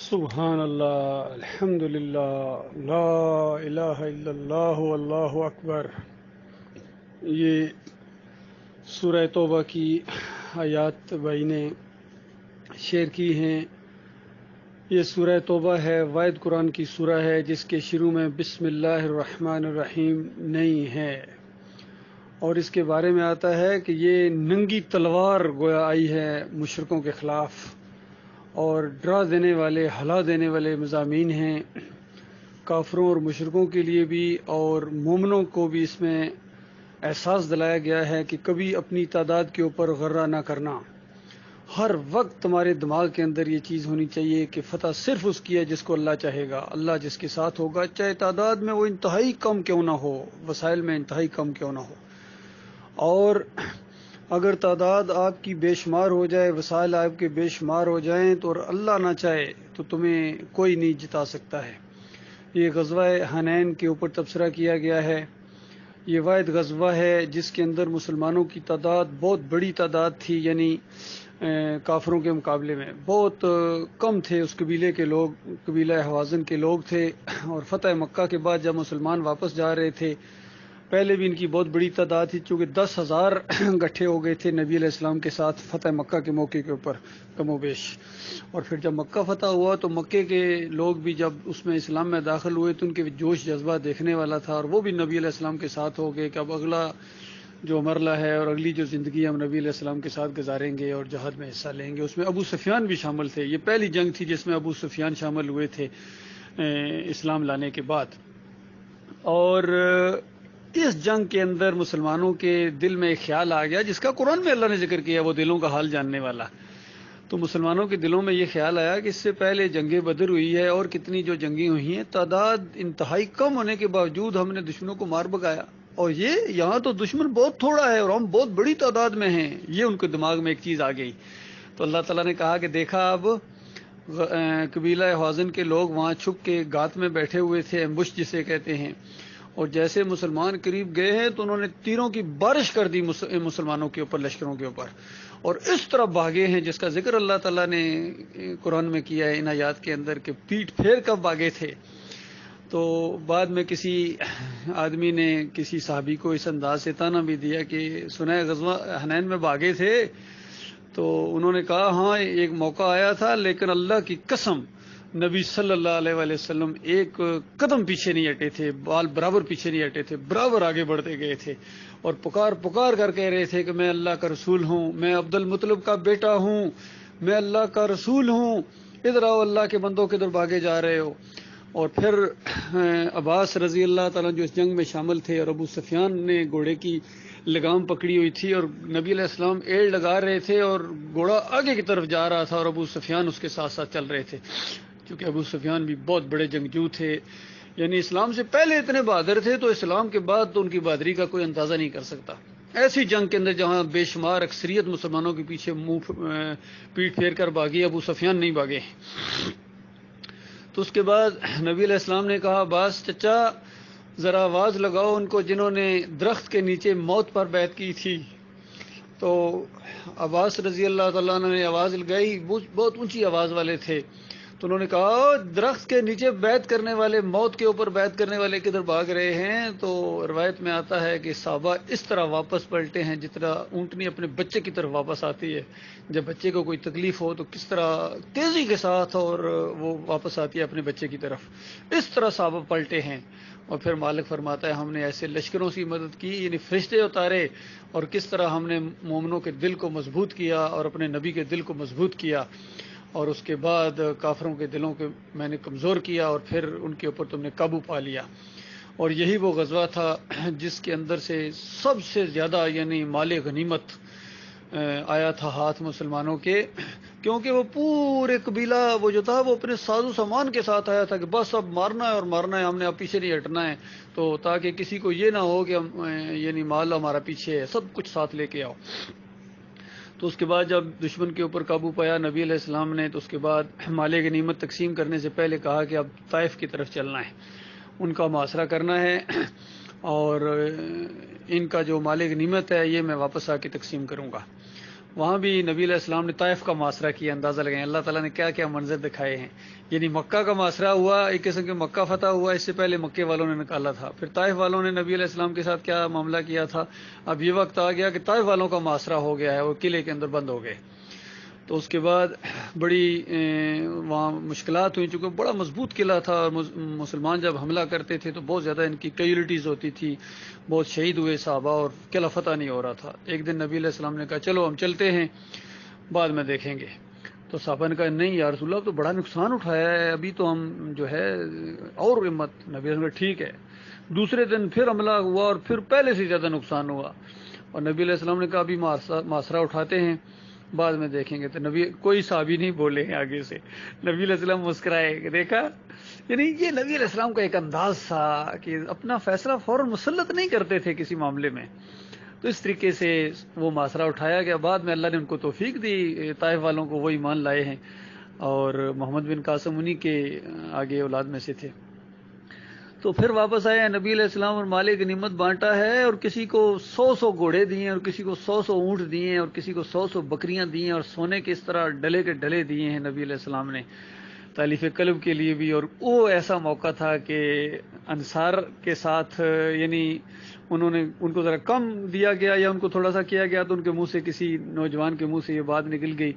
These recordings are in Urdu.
سبحان اللہ، الحمد للہ، لا الہ الا اللہ واللہ اکبر۔ یہ سورہ توبہ کی آیات بھائی نے شیئر کی ہیں۔ یہ سورہ توبہ ہے، واحد قرآن کی سورہ ہے جس کے شروع میں بسم اللہ الرحمن الرحیم نہیں ہے، اور اس کے بارے میں آتا ہے کہ یہ ننگی تلوار گویا آئی ہے مشرکوں کے خلاف، اور ڈرا دینے والے، ہلا دینے والے مضامین ہیں کافروں اور مشرکوں کے لیے بھی، اور مومنوں کو بھی اس میں احساس دلایا گیا ہے کہ کبھی اپنی تعداد کے اوپر غرہ نہ کرنا۔ ہر وقت تمہارے دماغ کے اندر یہ چیز ہونی چاہیے کہ فتح صرف اس کی ہے جس کو اللہ چاہے گا، اللہ جس کے ساتھ ہوگا، چاہے تعداد میں وہ انتہائی کم کیوں نہ ہو، وسائل میں انتہائی کم کیوں نہ ہو۔ اور اگر تعداد آپ کی بے شمار ہو جائے، وسائل آپ کے بے شمار ہو جائیں، تو اور اللہ نہ چاہے تو تمہیں کوئی نہیں جتا سکتا ہے۔ یہ غزوہ حنین کے اوپر تبصرہ کیا گیا ہے۔ یہ واحد غزوہ ہے جس کے اندر مسلمانوں کی تعداد بہت بڑی تعداد تھی، یعنی کافروں کے مقابلے میں بہت کم تھے اس قبیلے کے لوگ، قبیلہ حوازن کے لوگ تھے۔ اور فتح مکہ کے بعد جب مسلمان واپس جا رہے تھے، پہلے بھی ان کی بہت بڑی تعداد تھی، چونکہ 10,000 گٹھے ہو گئے تھے نبی علیہ السلام کے ساتھ فتح مکہ کے موقع کے اوپر کم و بیش۔ اور پھر جب مکہ فتح ہوا تو مکے کے لوگ بھی جب اس میں اسلام میں داخل ہوئے تو ان کے جوش جذبہ دیکھنے والا تھا، اور وہ بھی نبی علیہ السلام کے ساتھ ہو گئے کہ اب اگلا جو مرحلہ ہے اور اگلی جو زندگی ہم نبی علیہ السلام کے ساتھ گزاریں گے اور جہاد میں حصہ لیں گے۔ اس میں ابو سفیان بھی شامل تھے، یہ پہلی جنگ تھی جس میں ابو سفیان شامل ہوئے تھے اسلام لانے کے بعد۔ اور اس جنگ کے اندر مسلمانوں کے دل میں ایک خیال آ گیا جس کا قرآن میں اللہ نے ذکر کیا، وہ دلوں کا حال جاننے والا۔ تو مسلمانوں کے دلوں میں یہ خیال آیا کہ اس سے پہلے جنگ بدر ہوئی ہے اور کتنی جو جنگیں ہوئی ہیں، تعداد انتہائی کم ہونے کے باوجود ہم نے دشمنوں کو مار بگایا، اور یہ یہاں تو دشمن بہت تھوڑا ہے اور ہم بہت بڑی تعداد میں ہیں۔ یہ ان کے دماغ میں ایک چیز آ گئی۔ تو اللہ تعالیٰ نے کہا کہ دیکھا، اب قبیلہ حوازن کے لوگ وہاں چھپ کے گات میں بیٹھے ہوئے تھے، امبوش جسے کہتے ہیں، اور جیسے مسلمان قریب گئے ہیں تو انہوں نے تیروں کی بارش کر دی مسلمانوں کے اوپر، لشکروں کے اوپر، اور اس طرح بھاگے ہیں جس کا ذکر اللہ تعالیٰ نے قرآن میں کیا ہے ان آیات کے اندر کہ پیٹ پھیر کر بھاگے تھے۔ تو بعد میں کسی آدمی نے کسی صحابی کو اس انداز سے تانا بھی دیا کہ سنا ہے غزوہ حنین میں بھاگے تھے، تو انہوں نے کہا ہاں ایک موقع آیا تھا، لیکن اللہ کی قسم نبی صلی اللہ علیہ وآلہ وسلم ایک قدم پیچھے نہیں ہٹے تھے، بال برابر پیچھے نہیں ہٹے تھے، برابر آگے بڑھتے گئے تھے، اور پکار پکار کر کہہ رہے تھے کہ میں اللہ کا رسول ہوں، میں عبد المطلب کا بیٹا ہوں، میں اللہ کا رسول ہوں، ادھر آؤ اللہ کے بندوں کدھر بھاگے جا رہے ہو۔ اور پھر عباس رضی اللہ تعالیٰ جو اس جنگ میں شامل تھے، اور ابو سفیان نے گھوڑے کی لگام پکڑی ہوئی تھی، اور نبی علیہ السلام ایڑ لگا رہے تھے اور گھوڑا آگے کی طرف جا رہا تھا اور ابو سفیان اس کے ساتھ ساتھ چل رہے تھے، کیونکہ ابو سفیان بھی بہت بڑے جنگجو تھے، یعنی اسلام سے پہلے اتنے بہادر تھے تو اسلام کے بعد تو ان کی بہادری کا کوئی اندازہ نہیں کر سکتا۔ ایسی جنگ کے اندر جہاں بے شمار اکثریت مسلمانوں کے پیچھے پیٹ پھیر کر بھاگی، ابو سفیان نہیں بھاگے۔ تو اس کے بعد نبی علیہ السلام نے کہا عباس چچا ذرا آواز لگاؤ ان کو جنہوں نے درخت کے نیچے موت پر بیعت کی تھی۔ تو عباس رضی اللہ تعالیٰ عنہ نے آواز لگائی، بہت اونچی آواز والے تھے، تو انہوں نے کہا درخت کے نیچے بیعت کرنے والے، موت کے اوپر بیعت کرنے والے کدھر بھاگ رہے ہیں؟ تو روایت میں آتا ہے کہ صحابہ اس طرح واپس پلٹے ہیں جس طرح اونٹنی اپنے بچے کی طرف واپس آتی ہے، جب بچے کو کوئی تکلیف ہو تو کس طرح تیزی کے ساتھ اور وہ واپس آتی ہے اپنے بچے کی طرف، اس طرح صحابہ پلٹے ہیں۔ اور پھر مالک فرماتا ہے ہم نے ایسے لشکروں سے مدد کی، یعنی فرشتے اتارے، اور کس طرح ہم نے مومنوں کے دل کو مضبوط کیا اور اپنے نبی کے دل کو مضبوط کیا، اور اس کے بعد کافروں کے دلوں کو میں نے کمزور کیا اور پھر ان کے اوپر تم نے قابو پا لیا۔ اور یہی وہ غزوہ تھا جس کے اندر سے سب سے زیادہ یعنی مال غنیمت آیا تھا ہاتھ مسلمانوں کے، کیونکہ وہ پورے قبیلہ وہ جو تھا وہ اپنے ساز و سامان کے ساتھ آیا تھا کہ بس اب مارنا ہے اور مارنا ہے، ہم نے اب پیچھے نہیں ہٹنا ہے، تو تاکہ کسی کو یہ نہ ہو کہ یعنی مال ہمارا پیچھے ہے، سب کچھ ساتھ لے کے آؤ۔ تو اس کے بعد جب دشمن کے اوپر قابو پایا نبی علیہ السلام نے، تو اس کے بعد مال غنیمت تقسیم کرنے سے پہلے کہا کہ اب طائف کی طرف چلنا ہے، ان کا محاصرہ کرنا ہے، اور ان کا جو مال غنیمت ہے یہ میں واپس آ کے تقسیم کروں گا۔ وہاں بھی نبی علیہ السلام نے طائف کا محاصرہ کیا. اندازہ لگائیں اللہ تعالیٰ نے کیا کیا منظر دکھائے ہیں. یعنی مکہ کا محاصرہ ہوا، ایک قسم کے مکہ فتح ہوا، اس سے پہلے مکے والوں نے نکالا تھا. پھر طائف والوں نے نبی علیہ السلام کے ساتھ کیا معاملہ کیا تھا. اب یہ وقت آ گیا کہ طائف والوں کا محاصرہ ہو گیا ہے، وہ قلعے کے اندر بند ہو گئے. تو اس کے بعد بڑی وہاں مشکلات ہوئی، چونکہ بڑا مضبوط قلعہ تھا، اور مسلمان جب حملہ کرتے تھے تو بہت زیادہ ان کی کیجولیٹیز ہوتی تھی، بہت شہید ہوئے صحابہ، اور قلعہ فتح نہیں ہو رہا تھا. ایک دن نبی علیہ السلام نے کہا چلو ہم چلتے ہیں، بعد میں دیکھیں گے. تو صحابہ نے کہا نہیں یا رسول اللہ، تو بڑا نقصان اٹھایا ہے، ابھی تو ہم جو ہے اور ہمت. نبی علیہ السلام نے کہا ٹھیک ہے. دوسرے دن پھر حملہ ہوا اور پھر پہلے سے زیادہ نقصان ہوا، اور نبی علیہ السلام نے کہا ابھی محاصرہ اٹھاتے ہیں، بعد میں دیکھیں گے. تو کوئی صحابی نہیں بولے ہیں آگے سے. نبی علیہ السلام مسکرائے کہ دیکھا، یعنی یہ نبی علیہ السلام کا ایک انداز تھا کہ اپنا فیصلہ فوراً مسلط نہیں کرتے تھے کسی معاملے میں. تو اس طریقے سے وہ محاصرہ اٹھایا گیا. بعد میں اللہ نے ان کو توفیق دی، طائف والوں کو وہ ایمان لائے ہیں، اور محمد بن قاسم انہی کے آگے اولاد میں سے تھے. تو پھر واپس آئے نبی علیہ السلام، اور مال غنیمت بانٹا ہے، اور کسی کو 100 گھوڑے دیے، اور کسی کو 100 اونٹ دیے، اور کسی کو 100 بکریاں دی ہیں، اور سونے کے اس طرح ڈلے کے ڈلے دیے ہیں نبی علیہ السلام نے تالیف قلب کے لیے بھی. اور وہ ایسا موقع تھا کہ انصار کے ساتھ یعنی ان کو ذرا کم دیا گیا یا ان کو تھوڑا سا کیا گیا، تو ان کے منہ سے، کسی نوجوان کے منہ سے یہ بات نکل گئی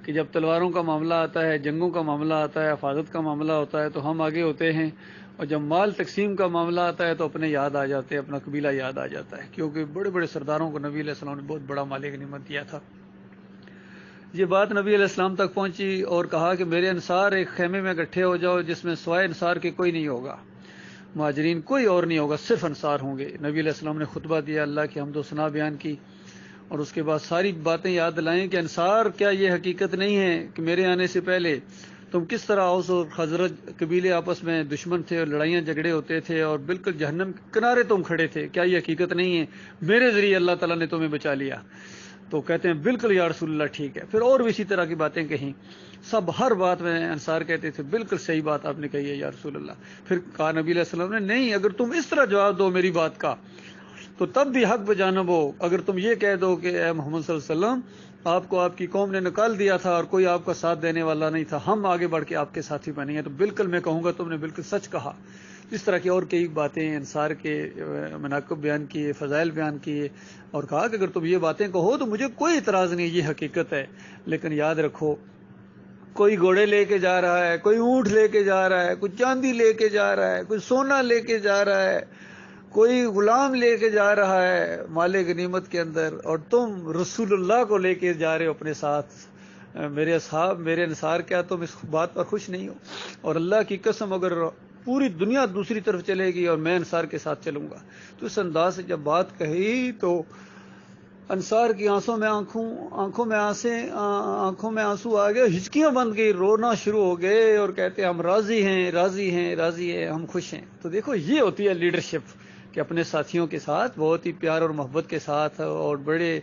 کہ جب تلواروں کا معاملہ آتا ہے، جنگوں کا معاملہ آتا ہے، حفاظت کا معاملہ ہوتا ہے تو ہم آگے ہوتے ہیں، اور جب مال تقسیم کا معاملہ آتا ہے تو اپنے یاد آ جاتے ہیں، اپنا قبیلہ یاد آ جاتا ہے، کیونکہ بڑے بڑے سرداروں کو نبی علیہ السلام نے بہت بڑا مال غنیمت دیا تھا. یہ بات نبی علیہ السلام تک پہنچی اور کہا کہ میرے انصار ایک خیمے میں اکٹھے ہو جاؤ جس میں سوائے انصار کے کوئی نہیں ہوگا، مہاجرین کوئی اور نہیں ہوگا، صرف انصار ہوں گے. نبی علیہ السلام نے خطبہ دیا، اللہ کی حمد و ثنا بیان کی، اور اس کے بعد ساری باتیں یاد دلائیں کہ انصار کیا یہ حقیقت نہیں ہے کہ میرے آنے سے پہلے تم کس طرح اوس اور خزرج قبیلے آپس میں دشمن تھے اور لڑائیاں جھگڑے ہوتے تھے اور بالکل جہنم کے کنارے تم کھڑے تھے، کیا یہ حقیقت نہیں ہے؟ میرے ذریعے اللہ تعالیٰ نے تمہیں بچا لیا. تو کہتے ہیں بالکل یا رسول اللہ ٹھیک ہے. پھر اور بھی اسی طرح کی باتیں کہیں، سب ہر بات میں انصار کہتے تھے بالکل صحیح بات آپ نے کہی ہے یا رسول اللہ. پھر کہا نبی علیہ السلام نے نہیں، اگر تم اس طرح جواب دو میری بات کا تو تب بھی حق بجانب ہو. اگر تم یہ کہہ دو کہ اے محمد صلی اللہ علیہ وسلم، آپ کو آپ کی قوم نے نکال دیا تھا اور کوئی آپ کا ساتھ دینے والا نہیں تھا، ہم آگے بڑھ کے آپ کے ساتھی بنے ہیں، تو بالکل میں کہوں گا تم نے بالکل سچ کہا. اس طرح کی اور کئی باتیں انصار کے مناقب بیان کیے، فضائل بیان کیے، اور کہا کہ اگر تم یہ باتیں کہو تو مجھے کوئی اعتراض نہیں، یہ حقیقت ہے، لیکن یاد رکھو کوئی گھوڑے لے کے جا رہا ہے، کوئی اونٹ لے کے جا رہا ہے، کوئی چاندی لے کے جا رہا ہے، کوئی سونا لے کے جا رہا ہے، کوئی غلام لے کے جا رہا ہے مال غنیمت کے اندر، اور تم رسول اللہ کو لے کے جا رہے ہو اپنے ساتھ. میرے اصحاب، میرے انصار، کیا تم اس بات پر خوش نہیں ہو؟ اور اللہ کی قسم اگر پوری دنیا دوسری طرف چلے گی اور میں انصار کے ساتھ چلوں گا. تو اس انداز سے جب بات کہی تو انصار کی آنکھوں میں آنسو آ گئے، ہچکیاں بند گئی، رونا شروع ہو گئے اور کہتے ہم راضی ہیں، راضی ہیں، راضی ہیں، ہم خوش ہیں. تو دیکھو یہ ہوتی ہے لیڈرشپ، کہ اپنے ساتھیوں کے ساتھ بہت ہی پیار اور محبت کے ساتھ اور بڑے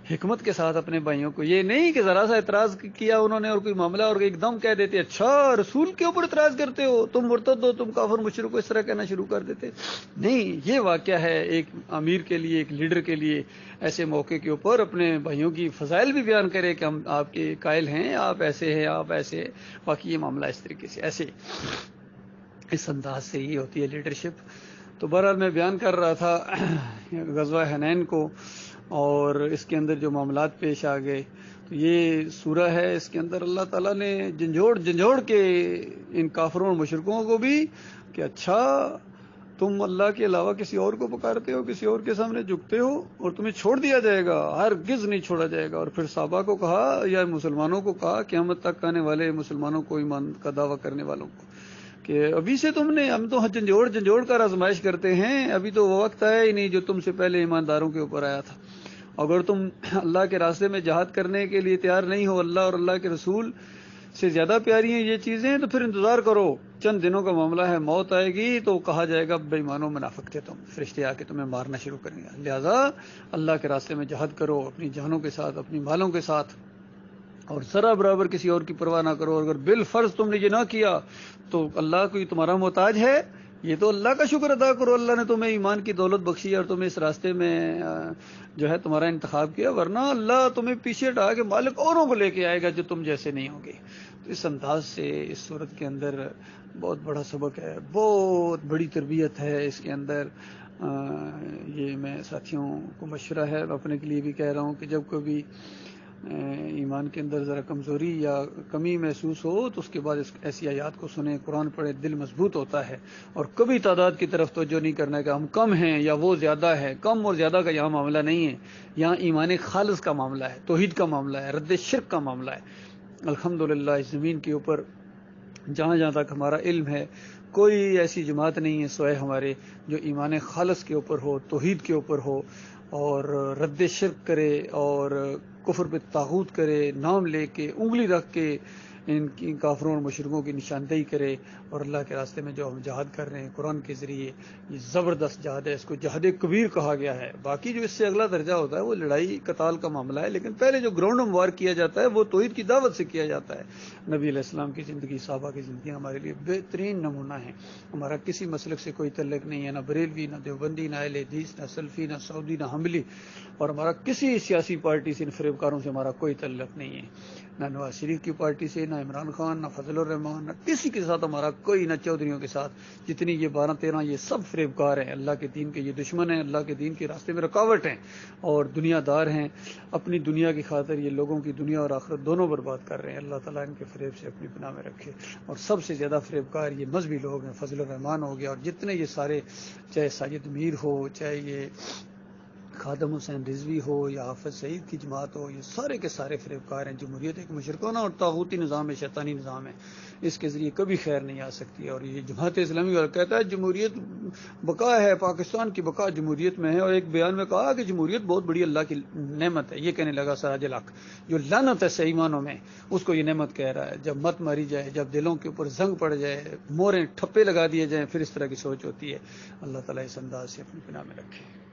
حکمت کے ساتھ اپنے بھائیوں کو، یہ نہیں کہ ذرا سا اعتراض کیا انہوں نے اور کوئی معاملہ اور ایک دم کہہ دیتے اچھا رسول کے اوپر اعتراض کرتے ہو، تم مرتد ہو، تم کافر مشرک کو، اس طرح کہنا شروع کر دیتے. نہیں، یہ واقعہ ہے ایک امیر کے لیے، ایک لیڈر کے لیے ایسے موقع کے اوپر اپنے بھائیوں کی فضائل بھی بیان کرے کہ ہم آپ کے قائل ہیں، آپ ایسے ہیں، آپ ایسے. باقی یہ معاملہ اس طریقے سے ایسے اس انداز سے ہی ہوتی ہے لیڈرشپ. تو بہرحال میں بیان کر رہا تھا غزوہ حنین کو، اور اس کے اندر جو معاملات پیش آ گئے. تو یہ سورہ ہے، اس کے اندر اللہ تعالیٰ نے جھنجھوڑ کے ان کافروں اور مشرکوں کو بھی کہ اچھا تم اللہ کے علاوہ کسی اور کو پکارتے ہو، کسی اور کے سامنے جھکتے ہو، اور تمہیں چھوڑ دیا جائے گا، ہرگز نہیں چھوڑا جائے گا. اور پھر صحابہ کو کہا یا مسلمانوں کو کہا، قیامت تک آنے والے مسلمانوں کو، ایمان کا دعویٰ کرنے والوں کو، کہ ابھی سے ہم تو جھنجھوڑ کر آزمائش کرتے ہیں، ابھی تو وہ وقت آیا ہی نہیں جو تم سے پہلے ایمانداروں کے اوپر آیا تھا. اگر تم اللہ کے راستے میں جہاد کرنے کے لیے تیار نہیں ہو، اللہ اور اللہ کے رسول سے زیادہ پیاری ہیں یہ چیزیں، تو پھر انتظار کرو، چند دنوں کا معاملہ ہے، موت آئے گی تو کہا جائے گا بے ایمانوں منافق تھے تم، فرشتے آ کے تمہیں مارنا شروع کریں گے. لہذا اللہ کے راستے میں جہاد کرو، اپنی جانوں کے ساتھ، اپنی مالوں کے ساتھ، اور ذرا برابر کسی اور کی پرواہ نہ کرو. اگر بالفرض تم نے یہ نہ کیا تو اللہ کوئی تمہارا محتاج ہے؟ یہ تو اللہ کا شکر ادا کرو، اللہ نے تمہیں ایمان کی دولت بخشی اور تمہیں اس راستے میں جو ہے تمہارا انتخاب کیا، ورنہ اللہ تمہیں پیچھے ہٹا کے مالک اوروں کو لے کے آئے گا جو تم جیسے نہیں ہوں گے۔ تو اس انداز سے اس صورت کے اندر بہت بڑا سبق ہے، بہت بڑی تربیت ہے اس کے اندر۔ یہ میں ساتھیوں کو مشورہ ہے، اپنے کے لیے بھی کہہ رہا ہوں کہ جب کبھی ایمان کے اندر ذرا کمزوری یا کمی محسوس ہو تو اس کے بعد ایسی آیات کو سنیں، قرآن پڑھیں، دل مضبوط ہوتا ہے۔ اور کبھی تعداد کی طرف توجہ نہیں کرنا کہ ہم کم ہیں یا وہ زیادہ ہے، کم اور زیادہ کا یہاں معاملہ نہیں ہے، یہاں ایمان خالص کا معاملہ ہے، توحید کا معاملہ ہے، رد شرک کا معاملہ ہے۔ الحمدللہ اس زمین کے اوپر جہاں جہاں تک ہمارا علم ہے کوئی ایسی جماعت نہیں ہے سوائے ہمارے جو ایمان خالص کے اوپر ہو، توحید کے اوپر ہو، اور رد شرک کرے اور کفر پہ طاغوت کرے، نام لے کے انگلی رکھ کے ان کی کافروں اور مشرکوں کی نشاندہی کرے۔ اور اللہ کے راستے میں جو ہم جہاد کر رہے ہیں قرآن کے ذریعے، یہ زبردست جہاد ہے، اس کو جہاد کبیر کہا گیا ہے۔ باقی جو اس سے اگلا درجہ ہوتا ہے وہ لڑائی قتال کا معاملہ ہے، لیکن پہلے جو گراؤنڈ میں وار کیا جاتا ہے وہ توحید کی دعوت سے کیا جاتا ہے۔ نبی علیہ السلام کی زندگی، صحابہ کی زندگی ہمارے لیے بہترین نمونہ ہے۔ ہمارا کسی مسلک سے کوئی تعلق نہیں ہے، نہ بریلوی، نہ دیوبندی، نہ اہل حدیث، نہ سلفی، نہ سعودی، نہ حنبلی، اور ہمارا کسی سیاسی پارٹی سے، ان فریبکاروں سے ہمارا کوئی تعلق نہیں ہے، نہ نواز شریف کی پارٹی سے، نہ عمران خان، نہ فضل الرحمان، نہ کسی کے ساتھ ہمارا کوئی، نہ چودھریوں کے ساتھ۔ جتنی یہ 12-13 یہ سب فریبکار ہیں، اللہ کے دین کے یہ دشمن ہیں، اللہ کے دین کے راستے میں رکاوٹ ہیں اور دنیا دار ہیں۔ اپنی دنیا کی خاطر یہ لوگوں کی دنیا اور آخرت دونوں برباد کر رہے ہیں۔ اللہ تعالیٰ ان کے فریب سے اپنی پناہ میں رکھے۔ اور سب سے زیادہ فریبکار یہ مذہبی لوگ ہیں، فضل الرحمان ہو گیا، اور جتنے یہ سارے، چاہے ساجد میر ہو، چاہے یہ خادم حسین رضوی ہو یا حافظ سعید کی جماعت ہو، یہ سارے کے سارے فریبکار ہیں۔ جمہوریت ایک مشرکانہ اور طاغوتی نظام ہے، شیطانی نظام ہے، اس کے ذریعے کبھی خیر نہیں آ سکتی۔ اور یہ جماعت اسلامی والا کہتا ہے جمہوریت بقا ہے، پاکستان کی بقا جمہوریت میں ہے، اور ایک بیان میں کہا کہ جمہوریت بہت بڑی اللہ کی نعمت ہے۔ یہ کہنے لگا سراج الحق، جو لعنت ہے صحیح معنوں میں، اس کو یہ نعمت کہہ رہا ہے۔ جب مت ماری جائے، جب دلوں کے اوپر زنگ پڑ جائے، موریں ٹھپے لگا دیے جائیں، پھر اس طرح کی سوچ ہوتی ہے۔ اللہ تعالیٰ اس انداز سے اپنی پناہ میں رکھے۔